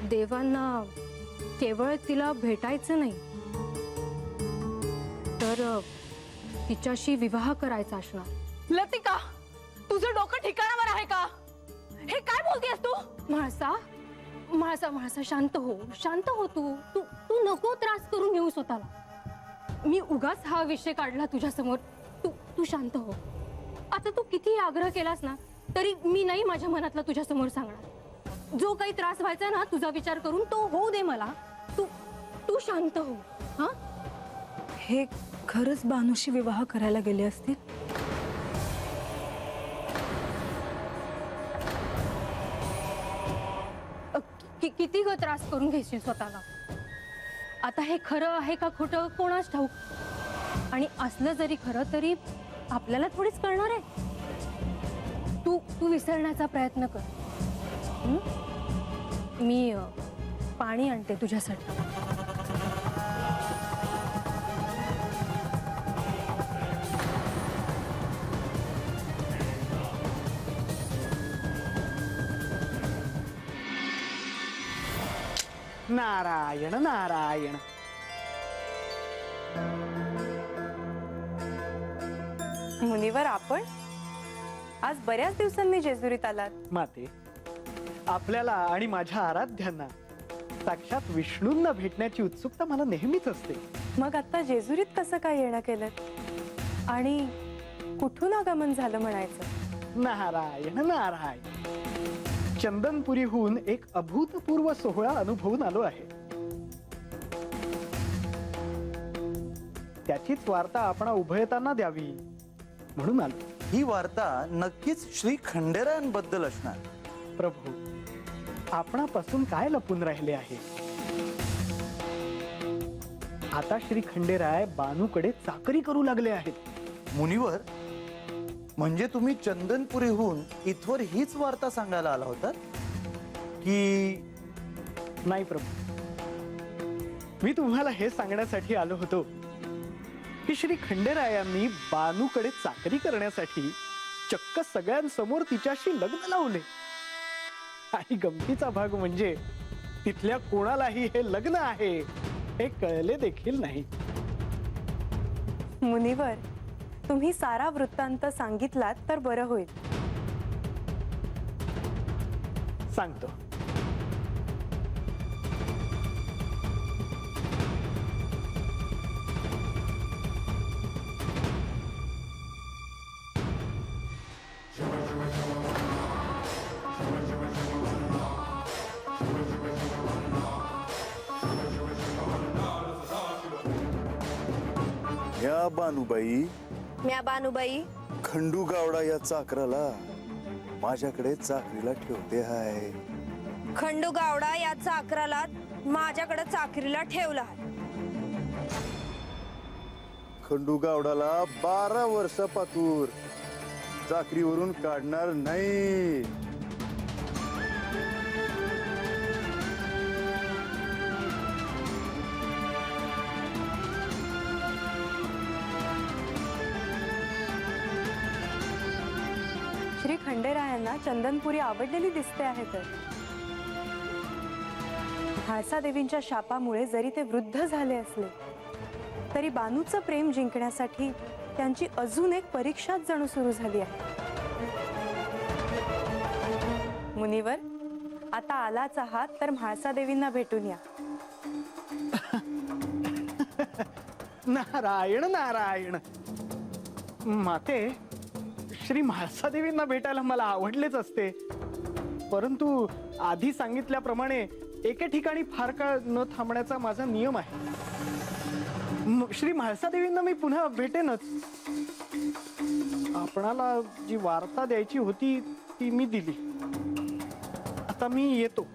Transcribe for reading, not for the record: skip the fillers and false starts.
देवांना केवळ तिला भेटायचं नाही, तर तिच्याशी विवाह करायचा असणार। लतिका, तुझं डोकं ठिकाणावर आहे का? हे काय बोलतेस तू? म्हाळसा म्हाळसा म्हाळसा, शांत हो, शांत हो। तू तू तू नको त्रास करून घेऊ स्वतःला। मी उगाच हा विषय काढला तुझ्या समोर। तू तू शांत हो। आता तू किती आग्रह केलास ना, तरी मी नाही माझ्या मनातला तुझ्या समोर सांगणार। जो काही त्रास व्हायचा ना तुझा विचार करून, तो होऊ दे मला। तू तू शांत हो। हा, हे खरंच बानूशी विवाह करायला गेले असतील? किती ग त्रास करून घेशील स्वतःला? आता हे खरं आहे का खोटं कोणाच ठाऊक। आणि असलं जरी खरं तरी आपल्याला थोडीच कळणार आहे। तू तू विसरण्याचा प्रयत्न कर। मी पाणी आणते तुझ्यासाठी। नारायण नारायण। मुनिवर, आपण आज बऱ्याच दिवसांनी जेजुरीत आलात। माते, आपल्याला आणि माझ्या आराध्यांना साक्षात विष्णूंना भेटण्याची उत्सुकता मला नेहमीच असते। मग आता जेजुरीत कसं काय येणं केलं आणि कुठून आगमन झालं म्हणायचं? नारायण नारायण। चंदनपुरीहून एक अभूतपूर्व सोहळा अनुभवून आलो आहे। त्याचीच वार्ता आपण उभयतांना द्यावी म्हणून आलो। ही वार्ता नक्कीच श्री खंडेरायांबद्दल असणार। प्रभू, आपणापासून काय लपून राहिले आहे? आता श्री खंडेराय बानूकडे चाकरी करू लागले आहेत। मुनिवर, म्हणजे तुम्ही चंदनपुरीहून इथवर हीच वार्ता सांगायला आला होतात की? नाही प्रभू, मी तुम्हाला हे सांगण्यासाठी आलो होतो की श्री खंडेरायांनी बानूकडे चाकरी करण्यासाठी चक्क सगळ्यांसमोर तिच्याशी लग्न लावले। आणि गमतीचा भाग म्हणजे तिथल्या कोणालाही हे लग्न आहे हे कळले देखील नाही। मुनिवर, तुम्ही सारा वृत्तांत सांगितलात तर बरं होईल। सांगतो। या बानुबाई, म्या बानुबाई, खंडू गावडा या चाकराला माझ्याकडे चाकरीला ठेवते हाय। खंडू गावडा या चाकराला माझ्याकडे चाकरीला ठेवला। खंडू गावडाला 12 वर्षापासून चाकरीवरून काढणार नाही। श्री खंडेरायांना चंदनपुरी आवडलेली दिसते आहे। तर म्हाळसा देवींच्या शापामुळे जरी ते वृद्ध झाले असले तरी बानूचं प्रेम जिंकण्यासाठी त्यांची अजून एक परीक्षा जणू सुरू झाली आहे। मुनिवर, आता आलाच आहात तर म्हाळसा देवींना भेटून या। नारायण नारायण। माते, श्री म्हाळसा देवींना भेटायला मला आवडलेच असते, परंतु आधी सांगितल्याप्रमाणे एके ठिकाणी फार काळ न थांबण्याचा माझा नियम आहे। श्री म्हाळसा देवींना मी पुन्हा भेटेनच। आपणाला जी वार्ता द्यायची होती ती मी दिली। आता मी येतो।